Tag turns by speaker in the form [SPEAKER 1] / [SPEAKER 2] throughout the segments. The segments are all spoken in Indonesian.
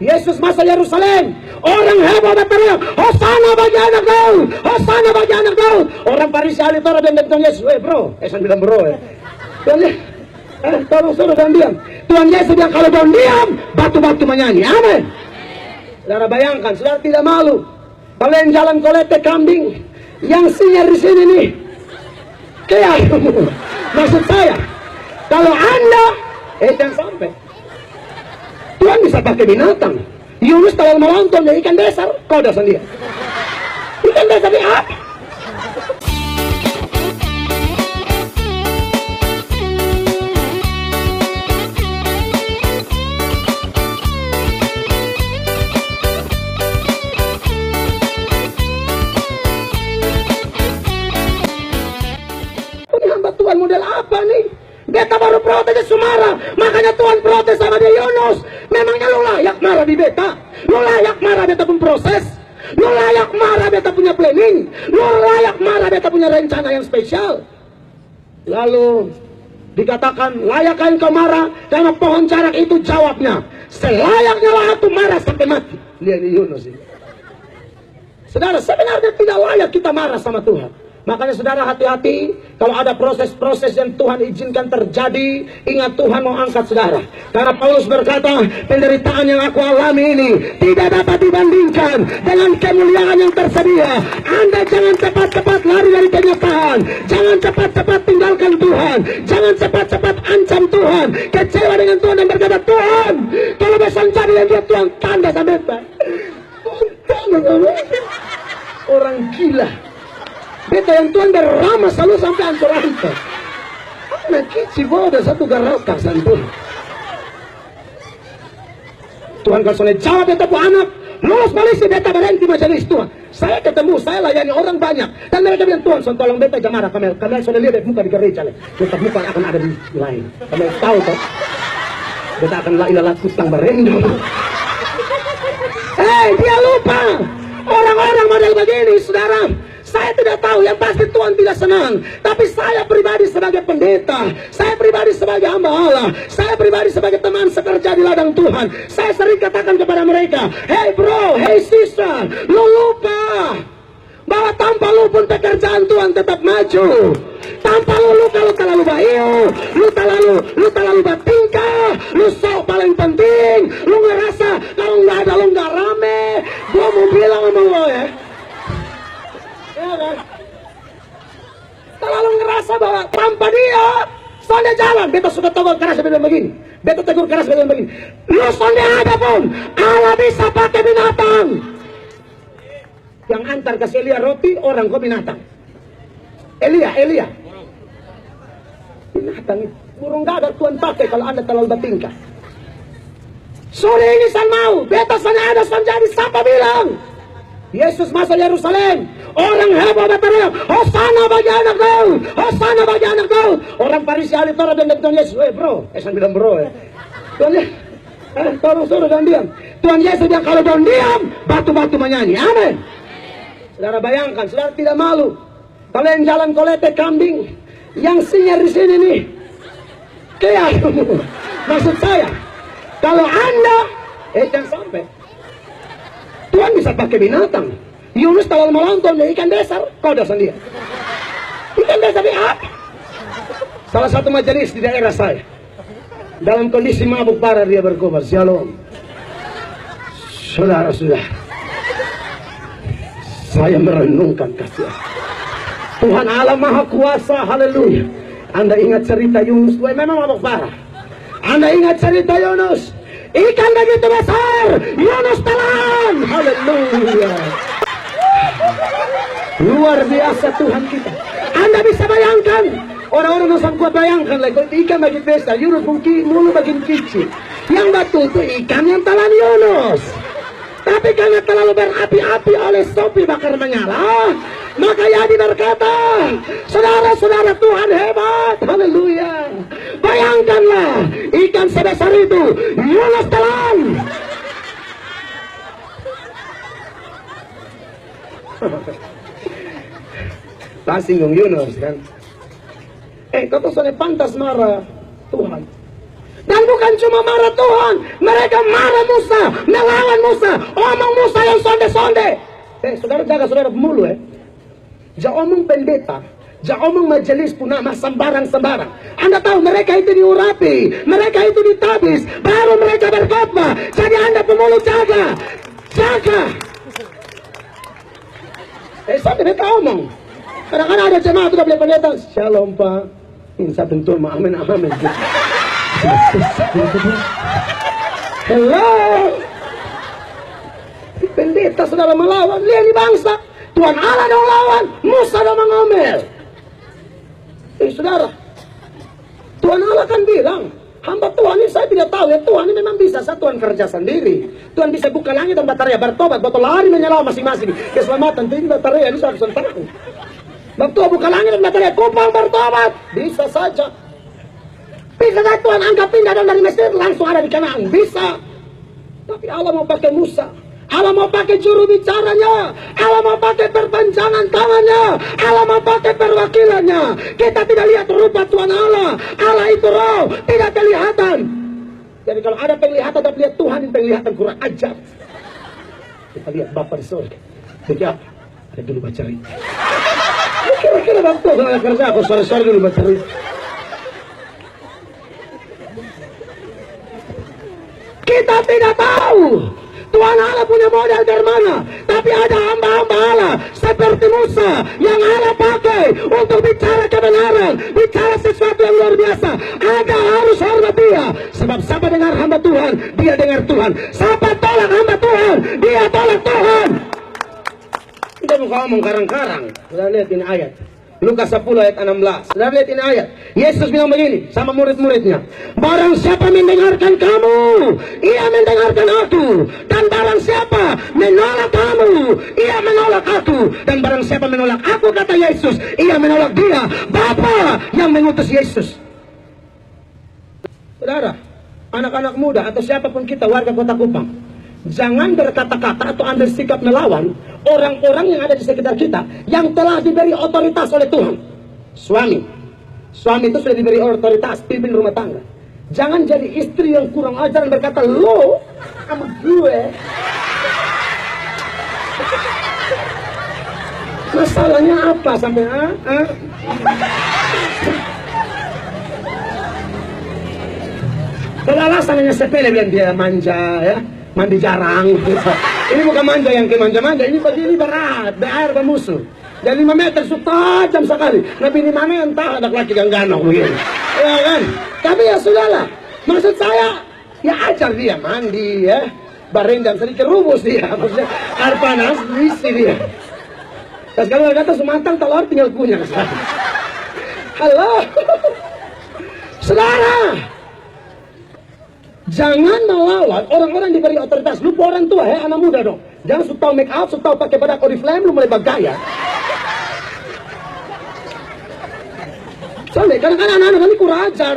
[SPEAKER 1] Yesus masuk Yerusalem, orang heboh berteriak, Hosana bagi anak Daud, Hosana bagi anak Daud. Orang Farisi ahli Taurat dan Tuhan Yesus, bro, saya bilang bro ya. Tolong suruh dan diam. Tuhan Yesus bilang kalau kau diam, batu-batu menyanyi. Amin. Saudara bayangkan, saudara tidak malu. Kalau yang jalan kolete kambing, yang singar di sini nih, kayak maksud saya, kalau Anda, jangan sampai. Tuhan bisa pakai binatang. Yunus kalau mau nonton ya ikan besar, kau dah sendiri. Ikan besar ini apa? Ini hamba Tuhan model apa nih? Beta baru protes Sumara, makanya Tuhan protes sama dia Yunus. Memangnya lu layak marah di beta? Lu layak marah beta pun proses? Lu layak marah beta punya planning? Lu layak marah beta punya rencana yang spesial? Lalu dikatakan, layakkah engkau marah karena pohon carak itu? Jawabnya, selayaknya lah aku marah sampai mati. Lihat Yunus ini. Saudara, sebenarnya tidak layak kita marah sama Tuhan. Makanya saudara hati-hati, kalau ada proses-proses yang Tuhan izinkan terjadi, ingat Tuhan mau angkat saudara. Karena Paulus berkata, penderitaan yang aku alami ini tidak dapat dibandingkan dengan kemuliaan yang tersedia. Anda jangan cepat-cepat lari dari kenyataan, jangan cepat-cepat tinggalkan Tuhan, jangan cepat-cepat ancam Tuhan, kecewa dengan Tuhan dan berkata, Tuhan, kalau besok jadi yang dia Tuhan tanda sampai orang gila. Beta yang Tuhan berramah selalu sampai ancur-ancur. Anak kecil bodoh satu garakan santun. Tuhan kalau soleh jawab beta bu anak, lulus polisi beta berhenti majelis Tuhan. Saya ketemu, saya layani orang banyak. Dan mereka bilang, Tuhan, son tolong beta jamara kamel. Kamel soleh lihat muka di gereja. Tetap muka akan ada di lain. Kamel tahu toh. Beta akan ilalat kutang berendol. Dia lupa. Orang-orang model begini, saudara. Saya tidak tahu, yang pasti Tuhan tidak senang. Tapi saya pribadi sebagai pendeta, saya pribadi sebagai hamba Allah, saya pribadi sebagai teman sekerja di ladang Tuhan, saya sering katakan kepada mereka, hey bro, hey sister, lu lupa bahwa tanpa lu pun pekerjaan Tuhan tetap maju. Tanpa lu kalau terlalu baik, lu terlalu bertingkah, lu sok paling penting, lu ngerasa kalau nggak ada lu nggak rame. Gua mau bilang sama lo ya, terlalu ngerasa bahwa tanpa dia sonde jalan. Beta sudah tegur keras bilang begini, beta tegur keras bilang begini, lu sonde ada pun Allah bisa pakai binatang. Yang antar kasih Elia roti, orang kok binatang. Elia binatang itu burung gagak Tuhan pakai kalau Anda terlalu bertingkah. Sore ini san mau beta sana ada san jadi siapa bilang Yesus masuk Yerusalem, orang heboh berteriak, Hosana bagi anak Daud, Hosana bagi anak Daud. Orang Farisi ahli Taurat dan Tuhan Yesus, bro, saya bilang bro ya. Tuhan Yesus, tolong suruh dan diam. Tuhan Yesus bilang kalau kau diam, batu-batu menyanyi. Amin. Saudara bayangkan, saudara tidak malu. Kalau yang jalan kolete kambing, yang singar di sini nih, kayak maksud saya, kalau Anda, jangan sampai. Tuhan bisa pakai binatang. Yunus kalau mau nonton ya ikan besar, kau dah sendiri. Ikan besar ini apa? Salah satu majelis di daerah saya, dalam kondisi mabuk parah dia berkobar. Shalom. Saudara-saudara, saya merenungkan kasih Tuhan Allah Maha Kuasa. Haleluya. Anda ingat cerita Yunus? Memang mabuk parah. Anda ingat cerita Yunus? Ikan begitu besar, Yunus telan. Haleluya. Luar biasa Tuhan kita. Anda bisa bayangkan, orang-orang yang kuat bayangkan lagi, kalau ikan begitu besar, Yunus mungkin mulu bagian kecil. Yang betul itu ikan yang telan Yunus. Tapi karena terlalu berapi-api oleh sopi bakar menyala, maka Yadi berkata, saudara-saudara Tuhan hebat. Haleluya. Bayangkanlah, ikan sebesar itu Yunus telan. Tak singgung Yunus kan. Kau tuh soalnya pantas marah Tuhan. Dan bukan cuma marah Tuhan, mereka marah Musa, Tuhan Musa. Omong Musa yang sonde-sonde. Saudara jaga saudara mulu Jangan omong pendeta. Jangan omong majelis punama sembarang-sembarang. Anda tahu mereka itu diurapi, mereka itu ditabis, baru mereka berkhotbah. Jadi Anda pemulu jaga. Sampai mereka omong. Kadang-kadang ada jemaat sudah beli pendeta. Shalom Pak. Insya bentul ma amin. Hello. Pendeta saudara melawan. Lihat di bangsa. Tuhan Allah dong lawan. Musa dong mengomel. Saudara. Tuhan Allah kan bilang. Hamba Tuhan ini saya tidak tahu ya. Tuhan ini memang bisa. Tuhan kerja sendiri. Tuhan bisa buka langit dan batarya bertobat. Botol lari menyala masing-masing. Keselamatan. Jadi batarya ini sudah tahu. Waktu buka langit dan batarya kupang bertobat. Bisa saja. Bisa saja Tuhan anggap pindah dari Mesir. Langsung ada di Kanaan. Bisa. Tapi Allah mau pakai Musa. Allah mau pakai juru bicaranya. Allah mau pakai perpanjangan tangannya. Allah mau pakai perwakilannya. Kita tidak lihat rupa Tuhan Allah. Allah itu roh, tidak kelihatan. Jadi kalau ada penglihatan dan lihat Tuhan, ini penglihatan kurang ajar. Kita lihat Bapak di surga. Jadi apa? Ada dulu baca ring. Kira-kira waktu saya kerja aku sore-sore dulu baca ring. Kita tidak tahu Tuhan Allah punya model dari mana. Tapi ada hamba-hamba Allah seperti Musa yang Allah pakai untuk bicara kebenaran, bicara sesuatu yang luar biasa. Ada harus hormat dia. Sebab siapa dengar hamba Tuhan, dia dengar Tuhan. Siapa tolak hamba Tuhan, dia tolak Tuhan. Kita mau ngomong karang-karang. Sudah lihat ini ayat. Lukas 10 ayat 16. Sudah lihat ini ayat. Yesus bilang begini sama murid-muridnya. Barang siapa mendengarkan kamu, ia mendengarkan aku. Dan barang siapa menolak kamu, ia menolak aku. Dan barang siapa menolak aku, kata Yesus, ia menolak dia, Bapa yang mengutus Yesus. Saudara, anak-anak muda atau siapapun kita warga Kota Kupang, jangan berkata-kata atau ambil sikap melawan orang-orang yang ada di sekitar kita yang telah diberi otoritas oleh Tuhan. Suami itu sudah diberi otoritas pimpin rumah tangga. Jangan jadi istri yang kurang ajar dan berkata lo sama gue. Masalahnya apa sampai Kalau alasannya sepele biar dia manja ya. Mandi jarang. Ini bukan manja yang ke manja-manja. Ini begini berat. Air bermusuh. Dan 5 meter tajam sekali. Nabi ini mana entah ada laki yang ganong begini. Ya kan? Tapi ya sudahlah. Maksud saya, ya ajar dia mandi ya. Barendam sedikit rumus dia. Maksudnya air panas isi dia. Dan kalau kata semantang telur tinggal kunyah. Halo. Saudara. Jangan melawan orang-orang diberi otoritas. Lu orang tua ya, anak muda dong. Jangan suka make up, suka pakai bedak Oriflame, lu mulai bergaya. Soalnya kadang-kadang anak-anak ini kurang ajar.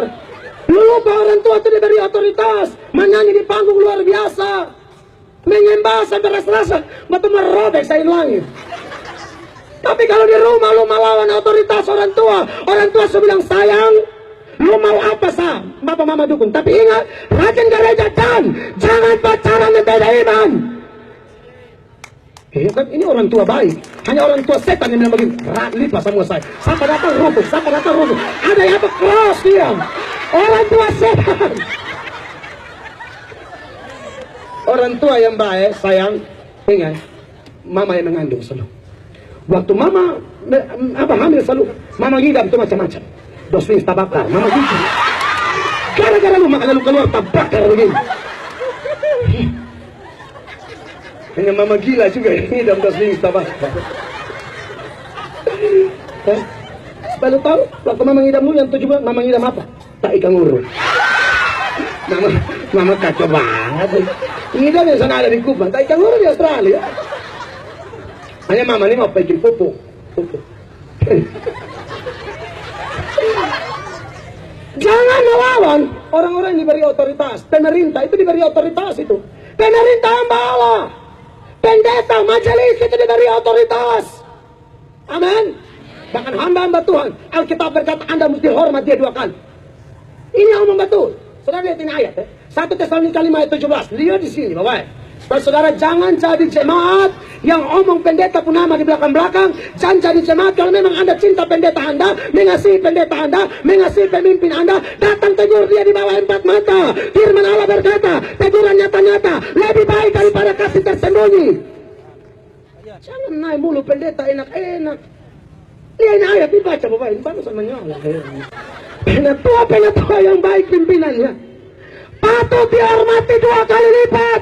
[SPEAKER 1] Lu lupa orang tua itu diberi otoritas. Menyanyi di panggung luar biasa. Menyembah sampai rasa-rasa batu merobek sain langit. Tapi kalau di rumah lu melawan otoritas orang tua sudah bilang sayang, lu mau apa sah? Bapak mama dukung. Tapi ingat, rajin gereja dan jangan pacaran dan beda iman. Kan ini orang tua baik. Hanya orang tua setan yang bilang begini. Lipat semua saya. Siapa datang rumput. Ada yang apa? Cross dia. Orang tua setan. Orang tua yang baik, sayang. Ingat, mama yang mengandung selalu. Waktu mama hamil selalu, mama ngidam itu macam-macam. Dosing tabakar, mama gitu. Gara-gara lu makan lu keluar tabakar begini. Hanya mama gila juga ini dalam dosing tabakar. Supaya lu tahu, waktu mama ngidam lu yang 7 bulan, mama ngidam apa? Tak ikan urut. Mama kacau banget. Ngidam yang sana ada di Kupang, tak ikan urut di Australia. Hanya mama ini mau bikin pupuk. Jangan melawan orang-orang yang diberi otoritas. Pemerintah itu diberi otoritas itu. Pemerintah hamba Allah. Pendeta, majelis itu diberi otoritas. Amin. Bahkan hamba-hamba Tuhan. Alkitab berkata Anda mesti hormat dia 2 kali. Ini yang omong betul. Saudara lihat ini ayat ya. 1 Tesalonika 5 ayat 17. Lihat di sini Bapak. Saudara, jangan jadi jemaat yang omong pendeta pun nama di belakang-belakang. Jangan jadi jemaat kalau memang Anda cinta pendeta Anda, mengasihi pendeta Anda, mengasihi pemimpin Anda, datang tegur dia di bawah 4 mata. Firman Allah berkata, teguran nyata-nyata lebih baik daripada kasih tersembunyi. Jangan naik mulu pendeta enak-enak. Lihat ini ayat dibaca Bapak, ini baru sama nyala. Penatua yang baik pimpinannya patut dihormati 2 kali lipat.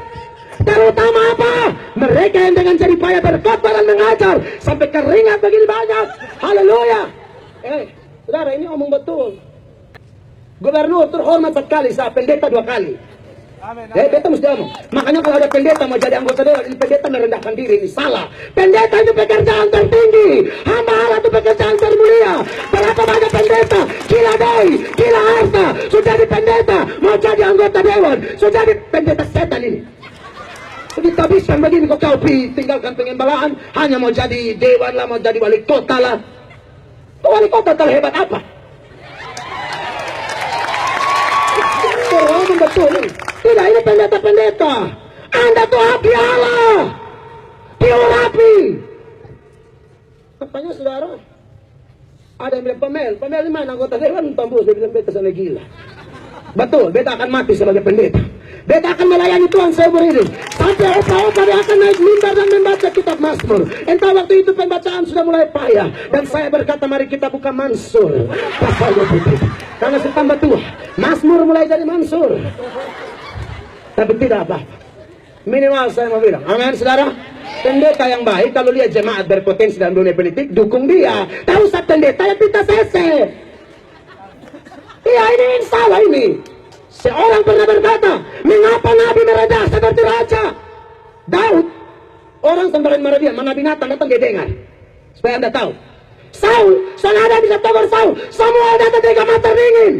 [SPEAKER 1] Terutama apa? Mereka yang dengan jerih payah berkhotbah dan mengajar sampai keringat begini banyak. Haleluya. Saudara, ini omong betul. Gubernur terhormat sekali, saat pendeta 2 kali. Pendeta mesti omong. Makanya kalau ada pendeta mau jadi anggota dewan, ini pendeta merendahkan diri, ini salah. Pendeta itu pekerjaan tertinggi, hamba Allah itu pekerjaan termulia. Berapa banyak pendeta gila dai, gila harta, sudah di pendeta mau jadi anggota dewan, sudah di pendeta setan ini. Kita bisa begini kok kau tinggalkan pengembalaan, hanya mau jadi dewan lah, mau jadi wali kota lah. Wali kota terhebat apa? Oh, betul. Tidak, ini pendeta-pendeta. Anda tuh api Allah, diurapi. Katanya saudara, ada yang bilang Pamel di mana anggota dewan tembus, dia bilang beta sana gila. Betul, beta akan mati sebagai pendeta. Beta akan melayani Tuhan seumur hidup. Sampai opa-opa dia akan naik mimbar dan membaca kitab Mazmur. Entah waktu itu pembacaan sudah mulai payah. Dan saya berkata mari kita buka Mansur. Pasalnya putih. Karena saya tambah tua. Mazmur mulai jadi Mansur. Tapi tidak apa. Minimal saya mau bilang. Amin saudara. Pendeta yang baik kalau lihat jemaat berpotensi dalam dunia politik, dukung dia. Tahu usah pendeta yang pinta sese. Iya ini salah ini. Seorang pernah berkata, mengapa Nabi meredah seperti raja? Daud, orang sambaran marah dia, mana binatang datang dia dengar. Supaya Anda tahu. Saul, senada bisa tegur Saul, semua datang tiga mata dingin.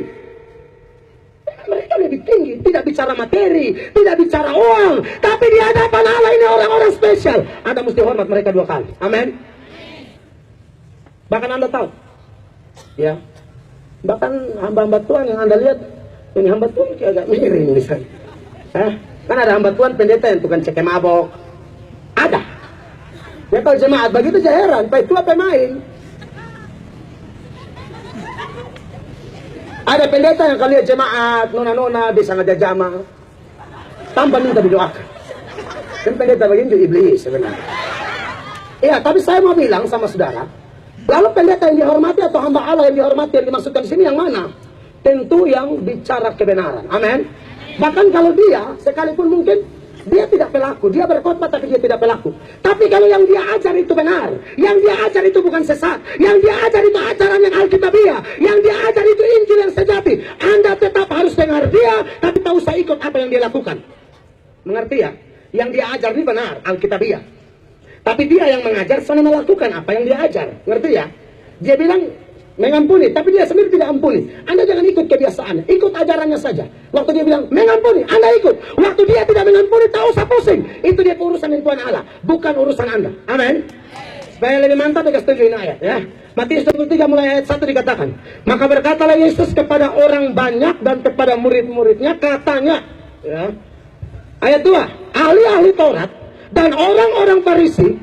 [SPEAKER 1] Mereka lebih tinggi, tidak bicara materi, tidak bicara uang, tapi di hadapan Allah ini orang-orang spesial. Anda mesti hormat mereka 2 kali. Amin. Bahkan Anda tahu, ya, bahkan hamba-hamba Tuhan yang Anda lihat, ini hamba Tuhan agak miring misalnya. Kan ada hamba Tuhan pendeta yang tukang cek mabok. Ada. Ya kalau jemaat begitu saya heran, pak itu apa main? Ada pendeta yang kalau lihat jemaat, nona-nona bisa ngajak jamaah tanpa minta didoakan. Kan pendeta begini itu iblis sebenarnya. Iya, tapi saya mau bilang sama saudara, lalu pendeta yang dihormati atau hamba Allah yang dihormati yang dimaksudkan di sini yang mana? Tentu yang bicara kebenaran. Amin. Bahkan kalau dia, sekalipun mungkin dia tidak pelaku, dia berkhotbah tapi dia tidak pelaku. Tapi kalau yang dia ajar itu benar, yang dia ajar itu bukan sesat, yang dia ajar itu ajaran yang alkitabiah, yang dia ajar itu Injil yang sejati, Anda tetap harus dengar dia, tapi tak usah ikut apa yang dia lakukan. Mengerti ya? Yang dia ajar ini benar, alkitabiah. Tapi dia yang mengajar, sana melakukan apa yang dia ajar. Ngerti ya? Dia bilang mengampuni, tapi dia sendiri tidak ampuni. Anda jangan ikut kebiasaannya, ikut ajarannya saja. Waktu dia bilang mengampuni, Anda ikut. Waktu dia tidak mengampuni, tak usah pusing. Itu dia urusan dengan Tuhan Allah, bukan urusan Anda. Amin. Supaya lebih mantap, kita setuju ini ayat ya. Matius 23 mulai ayat 1 dikatakan, maka berkatalah Yesus kepada orang banyak dan kepada murid-muridnya, katanya ya. Ayat 2, ahli-ahli Taurat dan orang-orang Farisi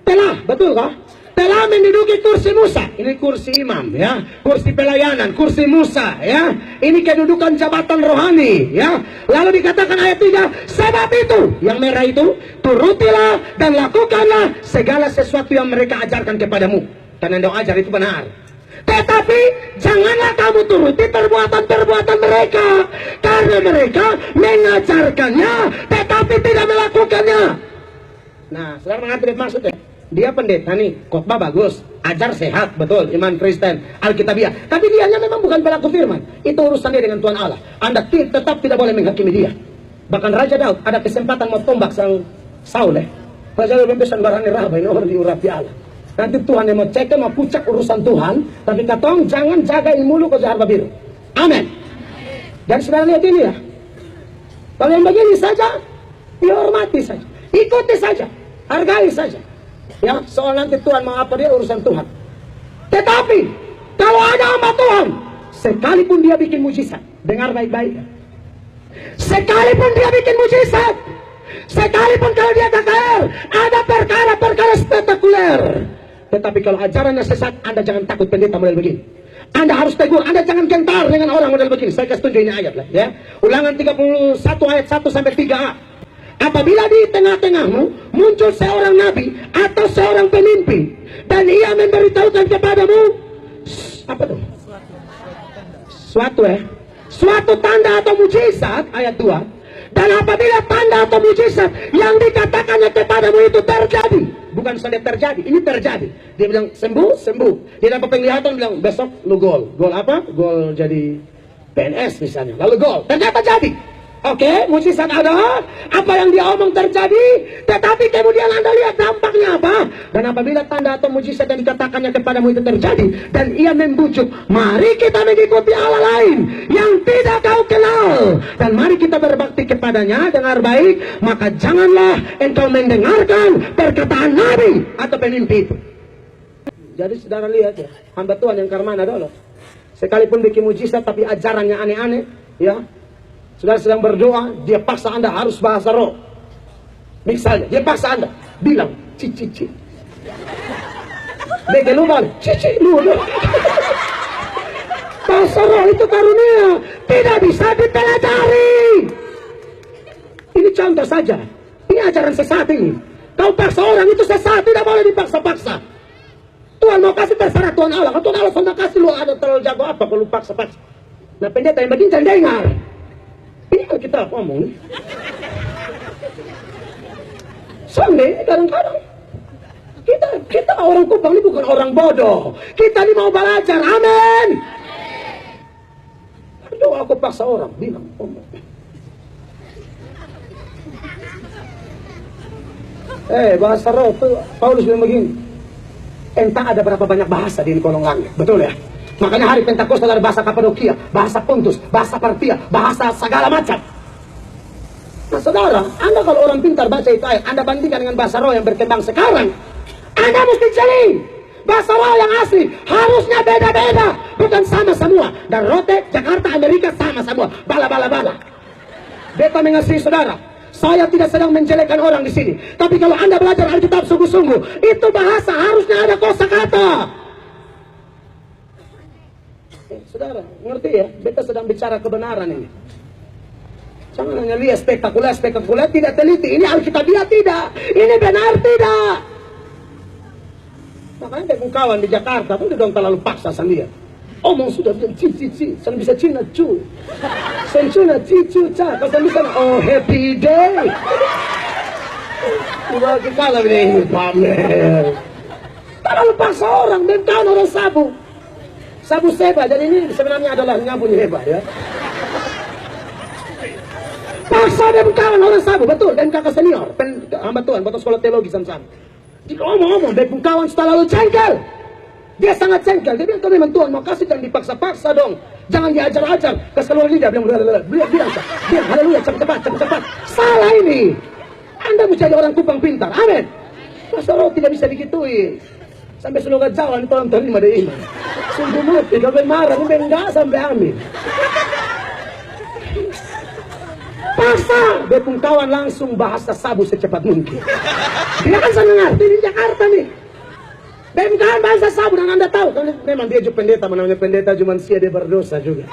[SPEAKER 1] telah, betul kah? Telah menduduki kursi Musa. Ini kursi imam ya, kursi pelayanan, kursi Musa ya. Ini kedudukan jabatan rohani ya. Lalu dikatakan ayat 3, sebab itu yang merah itu, turutilah dan lakukanlah segala sesuatu yang mereka ajarkan kepadamu. Dan yang ajar itu benar. Tetapi janganlah kamu turuti perbuatan-perbuatan mereka, karena mereka mengajarkannya tetapi tidak melakukannya. Nah, saudara mengerti maksudnya? Dia pendeta nih, khotbah bagus, ajar sehat, betul, iman Kristen, Alkitabiah. Tapi dianya memang bukan pelaku firman. Itu urusan dia dengan Tuhan Allah. Anda tetap tidak boleh menghakimi dia. Bahkan Raja Daud ada kesempatan mau tombak sang Saul. Raja Daud berpesan barangnya Rahab, ini orang diurapi Allah. Nanti Tuhan yang mau cek, mau pucak urusan Tuhan. Tapi katong jangan jagain mulu ke harta biru. Amin. Dan saudara lihat ini ya. Kalau yang begini saja, dihormati saja, ikuti saja, hargai saja. Ya, soal nanti Tuhan mau apa dia urusan Tuhan. Tetapi kalau ada hamba Tuhan, sekalipun dia bikin mujizat, dengar baik-baik. Sekalipun dia bikin mujizat, Sekalipun kalau dia KKR, ada perkara-perkara spektakuler. Tetapi kalau ajarannya sesat, Anda jangan takut pendeta model begini. Anda harus tegur, Anda jangan gentar dengan orang model begini. Saya kasih tunjuk ini ayat lah ya. Ulangan 31 ayat 1 sampai 3a. Apabila di tengah-tengahmu muncul seorang nabi atau seorang pemimpin dan ia memberitahukan kepadamu apa tuh? Suatu tanda atau mujizat, ayat 2. Dan apabila tanda atau mujizat yang dikatakannya kepadamu itu terjadi, bukan saja terjadi, ini terjadi. Dia bilang sembuh. Dia dapat penglihatan, bilang besok lu gol. Gol apa? Gol jadi PNS misalnya. Lalu gol. Ternyata jadi. Oke, mujizat ada, apa yang dia omong terjadi, tetapi kemudian Anda lihat dampaknya apa. Dan apabila tanda atau mujizat yang dikatakannya kepadamu itu terjadi, dan ia membujuk, mari kita mengikuti Allah lain yang tidak kau kenal, dan mari kita berbakti kepadanya dengan baik, maka janganlah engkau mendengarkan perkataan nabi atau pemimpin itu. Jadi saudara lihat ya, hamba Tuhan yang karmana dulu, sekalipun bikin mujizat tapi ajarannya aneh-aneh, ya. Saudara sedang berdoa, dia paksa Anda harus bahasa roh. Misalnya, dia paksa Anda bilang, cici. Bege lu balik, cici lu. Bahasa roh itu karunia, tidak bisa dipelajari. Ini contoh saja. Ini ajaran sesat ini. Kau paksa orang itu sesat, tidak boleh dipaksa-paksa. Tuhan mau kasih terserah Tuhan Allah. Kalau Tuhan Allah sudah kasih lu, ada terlalu jago apa kalau paksa-paksa. Nah pendeta yang begini jangan dengar. Ini kan kita ngomong nih. Soalnya kadang-kadang kita orang Kupang ini bukan orang bodoh. Kita ini mau belajar. Amin. Aduh, aku paksa orang bilang ngomong. Bahasa roh tuh Paulus bilang begini. Entah ada berapa banyak bahasa di kolong langit. Betul ya? Makanya hari Pentakosta ada bahasa Kapadokia, bahasa Pontus, bahasa Partia, bahasa segala macam. Nah saudara, Anda kalau orang pintar baca itu ayat, Anda bandingkan dengan bahasa roh yang berkembang sekarang, Anda mesti jeli. Bahasa roh yang asli harusnya beda-beda, bukan sama semua. Dan Rote, Jakarta, Amerika sama semua. Bala. Beta mengasihi saudara. Saya tidak sedang menjelekkan orang di sini. Tapi kalau Anda belajar Alkitab sungguh-sungguh, itu bahasa harusnya ada kosakata. Saudara, ngerti ya? Beta sedang bicara kebenaran ini. Jangan hanya lihat spektakuler, tidak teliti. Ini Alkitabiah tidak. Ini benar tidak. Makanya dengan kawan di Jakarta pun dong terlalu paksa sendiri. Omong sudah bilang cici, saya bisa Cina cu. Saya Cina cicu ca. Kalau bisa oh happy day. Udah kita lah ini pamer. Terlalu paksa orang, dan kawan orang sabu. Sabu seba, jadi ini sebenarnya adalah nyambung heba ya. Paksa dan kawan orang sabu, betul. Dan kakak senior, hamba Tuhan, buat sekolah teologi sama-sama. Jika omong-omong, dan kawan setelah lalu cengkel. Dia sangat cengkel, dia bilang, memang Tuhan mau kasih, jangan dipaksa-paksa dong. Jangan diajar-ajar, kasih keluar lidah, bilang, haleluya, cepat. Salah ini. Anda mau jadi orang Kupang pintar, amin. Masa roh tidak bisa digituin. Sampai seluruh jalan tolong terima deh iman. Sungguh mati, kalau marah, mungkin enggak sampai amin. Paksa, dia pun kawan langsung bahasa sabu secepat mungkin. Dia kan saya ngerti di Jakarta nih. Dan kawan bahasa sabu, dan Anda tahu, kan memang dia juga pendeta, namanya pendeta cuma sia dia berdosa juga.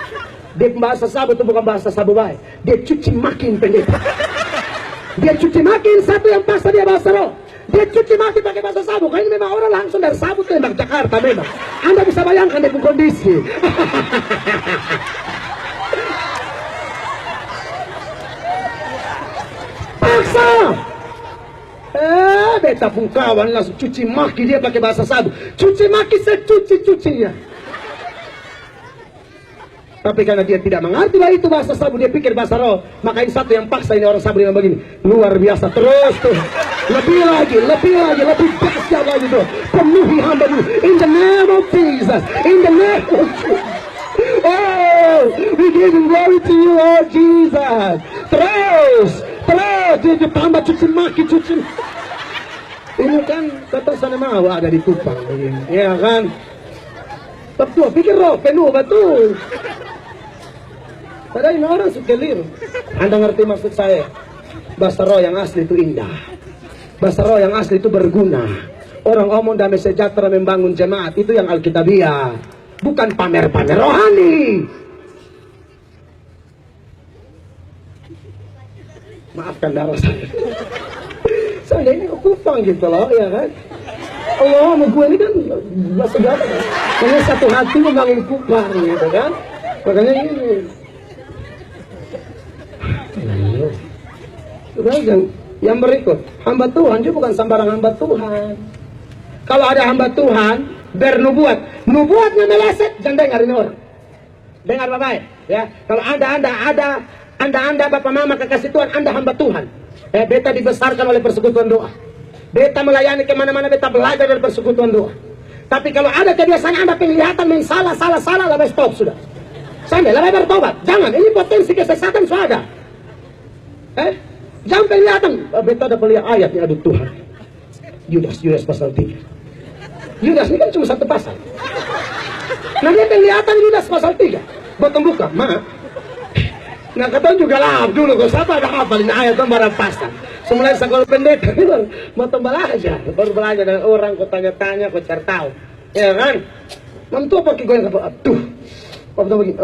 [SPEAKER 1] Dia bahasa sabu itu bukan bahasa sabu baik. Dia cuci makin pendeta. Dia cuci makin satu yang paksa dia bahasa roh. Dia cuci maki pakai bahasa sabu. Kayaknya memang orang langsung dari sabu tembak Jakarta memang. Anda bisa bayangkan dengan kondisi. Paksa. Beta pun kawan langsung cuci maki dia pakai bahasa sabu. Cuci maki secuci-cucinya. Tapi karena dia tidak mengerti lah itu bahasa sabu, dia pikir bahasa roh. Maka ini satu yang paksa ini orang sabu yang begini. Luar biasa terus tuh. Lebih lagi, lebih dahsyat lagi tuh. Penuhi hamba-Mu. In the name of Jesus. In the name of Jesus. Oh, we give glory to you, oh Jesus. Terus. Dia tambah cuci maki, Ini kan kata sana mau ada di Kupang. Ya kan? Betul, pikir roh, penuh, betul. Padahal ini orang sekeliru. Anda ngerti maksud saya? Bahasa roh yang asli itu indah. Bahasa roh yang asli itu berguna. Orang ngomong damai sejahtera membangun jemaat, itu yang Alkitabiah. Bukan pamer-pamer rohani. Maafkan darah saya. Saya ini kupang gitu loh, ya kan? Allah sama gue ini kan bahasa Jawa. Karena satu hati membangun kupang gitu kan. Makanya ini. Sudah yang berikut, hamba Tuhan juga bukan sembarang hamba Tuhan. Kalau ada hamba Tuhan bernubuat, nubuatnya meleset, jangan dengar ini orang. Dengar baik, ya. Kalau anda bapak mama kekasih Tuhan, anda hamba Tuhan. Beta dibesarkan oleh persekutuan doa. Beta melayani kemana-mana, beta belajar dari persekutuan doa. Tapi kalau ada kebiasaan anda penglihatan main salah, lebih stop sudah. Sampai lebih bertobat. Jangan, ini potensi kesesatan sudah ada. Jangan penglihatan. Beta ada pelihara ayat ya, aduh Tuhan. Yudas pasal 3. Yudas ini kan cuma satu pasal. Nah dia penglihatan Yudas pasal 3. Botong buka, nah kata juga lah dulu kau siapa ada hafalin ayat barang pasal. Semulai sekolah pendeta mau belajar, baru belajar dengan orang kau tanya-tanya kau cari tahu, ya kan? Mantu apa kau yang apa? Apa begini?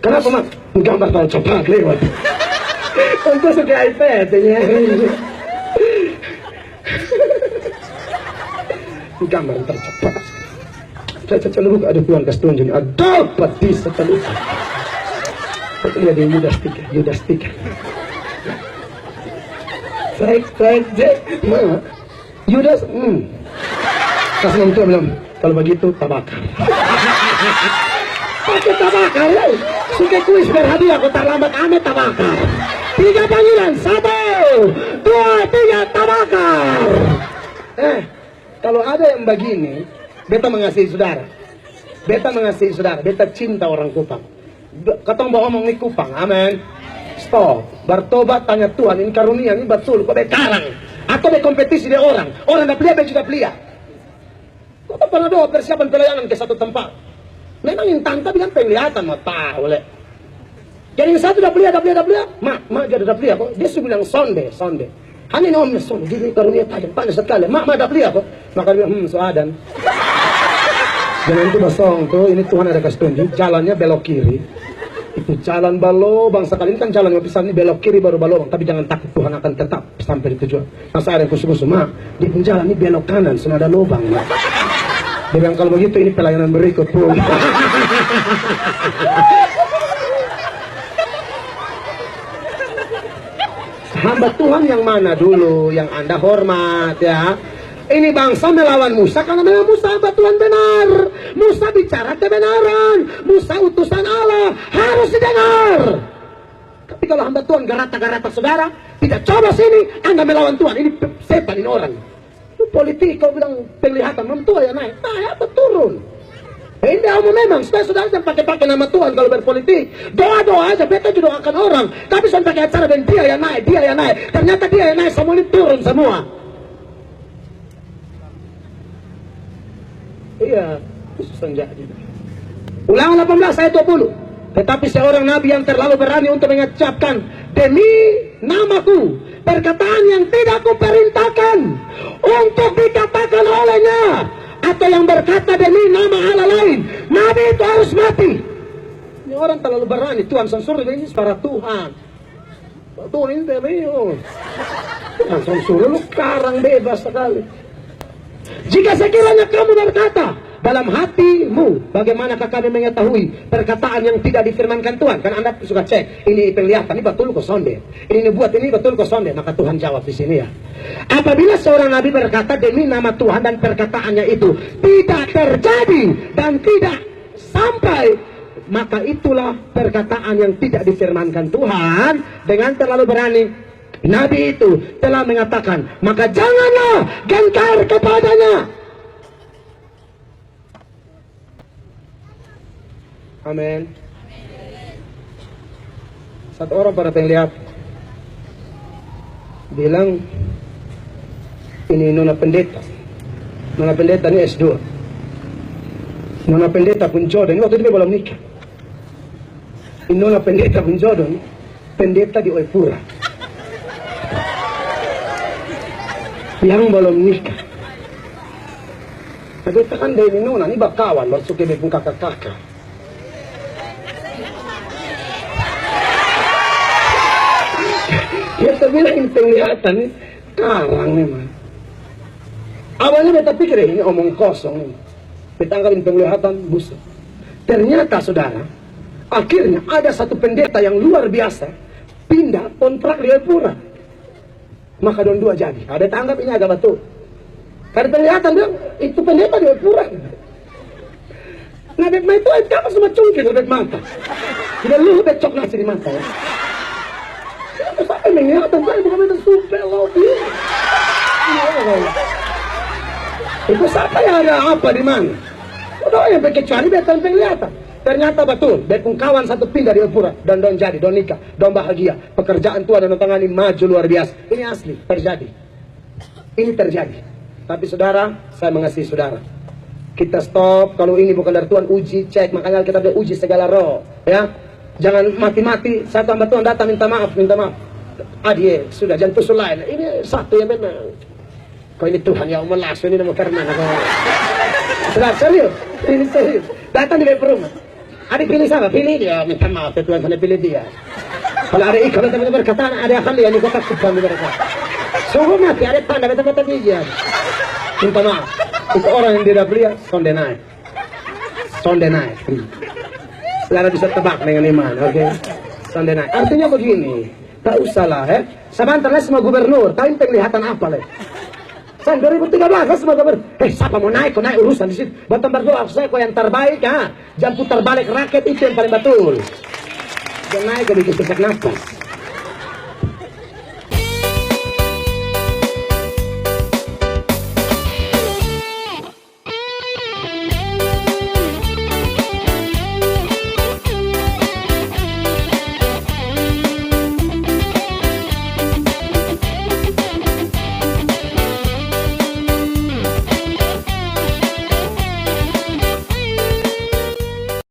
[SPEAKER 1] Kenapa mak? Gambar tahu cepat lewat. Tentu suka iPad ya. Gambar tercepat. Saya celuk ada Tuhan kasih tunjuk. Ada pati seteluk. Lihat dia Yudas 3. Strike Jack. Yudas. Kasih orang tua bilang kalau begitu tabakar. Pakai tabakar ya. Suka kuis berhadiah aku terlambat amat tabakar. 3 panggilan, 1, 2, 3 tabakar. Kalau ada yang begini, beta mengasihi saudara. Beta cinta orang Kupang. Katong bawa ngomong di Kupang, amin. Stop, bertobat tanya Tuhan, ini karunia, ini betul, kok bekarang. Atau berkompetisi dengan orang. Orang dah pelia, juga pelia. Kau tak pernah doa persiapan pelayanan ke satu tempat. Memang intan tapi kan penglihatan, mau tahu le. Jadi yang satu dah pelia. Mak jadi dah pelia kok. Dia sudah bilang sonde. Hanya ini omnya sonde, jadi karunia tajam, panas sekali. Mak dah pelia kok. Maka dia bilang, soadan. Jangan itu basong tuh, ini Tuhan ada kasih tunjuk, jalannya belok kiri. Itu jalan balobang sekali, ini kan jalan yang besar, ini belok kiri baru balobang. Tapi jangan takut, Tuhan akan tetap sampai di tujuan. Masa ada yang kusuh-kusuh, mak, di penjalan ini belok kanan, sudah ada lubang. Mak. Dia bilang kalau begitu ini pelayanan berikut pun. Hamba Tuhan yang mana dulu, yang Anda hormat ya. Ini bangsa melawan Musa karena memang Musa hamba Tuhan benar. Musa bicara kebenaran. Musa utusan Allah, harus didengar. Tapi kalau hamba Tuhan garata-garata saudara, tidak coba sini, Anda melawan Tuhan. Ini setan, ini orang. Itu politik, kau bilang penglihatan, mentua ya naik. Naik atau turun. Ini kamu memang, supaya saudara jangan pakai nama Tuhan kalau berpolitik. Doa-doa aja, beta juga doakan orang. Tapi soal pakai acara dan dia yang naik. Ternyata dia yang naik, semua ini turun semua. Iya, susah jadi. Ulangan 18 ayat 20. Tetapi seorang nabi yang terlalu berani untuk mengucapkan demi namaku perkataan yang tidak kuperintahkan untuk dikatakan olehnya, atau yang berkata demi nama Allah lain, nabi itu harus mati. Ini orang terlalu berani. Tuhan sensor ini suara Tuhan. Tuhan ini terlalu. Tuhan sensor lu karang bebas sekali. Jika sekiranya kamu berkata dalam hatimu, bagaimanakah kami mengetahui perkataan yang tidak difirmankan Tuhan? Kan Anda suka cek, ini penglihatan, ini betul kok sonde. Ini buat ini betul kok sonde. Maka Tuhan jawab di sini ya. Apabila seorang nabi berkata demi nama Tuhan dan perkataannya itu tidak terjadi dan tidak sampai, maka itulah perkataan yang tidak difirmankan Tuhan. Dengan terlalu berani, nabi itu telah mengatakan, maka janganlah gentar kepadanya. Amin. Satu orang pada penglihat bilang, ini nona pendeta. Nona pendeta ini S2. Nona pendeta pun jodoh. Ini waktu itu belum nikah. Ini nona pendeta pun jodoh. Pendeta di Oepura. yang belum nikah. Tapi tekan deh ini nona, ini bakawan, masuk ke pun kakak-kakak. Kita bilang ini penglihatan nih, karang memang. Awalnya beta pikir ini omong kosong nih. Beta anggap ini penglihatan busuk. Ternyata saudara, akhirnya ada satu pendeta yang luar biasa pindah kontrak di Jayapura. Maka don dua jadi. Ada tanggap ini agak betul. Karena penglihatan bilang itu pendeta di Jayapura. Nah, bet itu kamu semua cungkil bet mata. Tidak lu bet cok nasi di mata ya. Sampai menglihatan saya bukan beta supel lobby. Itu siapa yang ada apa di mana? Udah yang kecuali beta penglihatan. Ternyata betul, betong kawan satu pindah di Jayapura dan don jadi, don nikah, don bahagia. Pekerjaan tua dan tangani maju luar biasa. Ini asli, terjadi. Ini terjadi. Tapi saudara, saya mengasihi saudara. Kita stop, kalau ini bukan dari Tuhan, uji, cek. Makanya kita udah uji segala roh. Ya, jangan mati-mati, satu hamba Tuhan datang minta maaf. Adie, sudah, jangan tusul lain. Ini satu yang benar. Kau ini Tuhan, ya Allah, langsung ini nama karena. Sudah, serius. Ini serius. Datang di rumah. Adik pilih siapa? Pilih dia. Minta maaf ya Tuhan, saya pilih dia. Kalau ada ikan, teman-teman berkata, ada akan dia, ini kota kubang mereka. Sungguh mati, ada tanda, betul-betul dia. Minta maaf. Itu orang yang tidak beli, sonde naik. Sonde naik. Saudara bisa tebak dengan iman, oke? Sonde naik. Artinya begini, tak usahlah, sebentar semua gubernur, tahu penglihatan apa leh? Saya 2013 semua gubernur, siapa mau naik, kau naik urusan di situ. Bantu berdoa, saya kau yang terbaik, jangan putar balik rakyat itu yang paling betul. Jangan naik, kau bikin sesak nafas.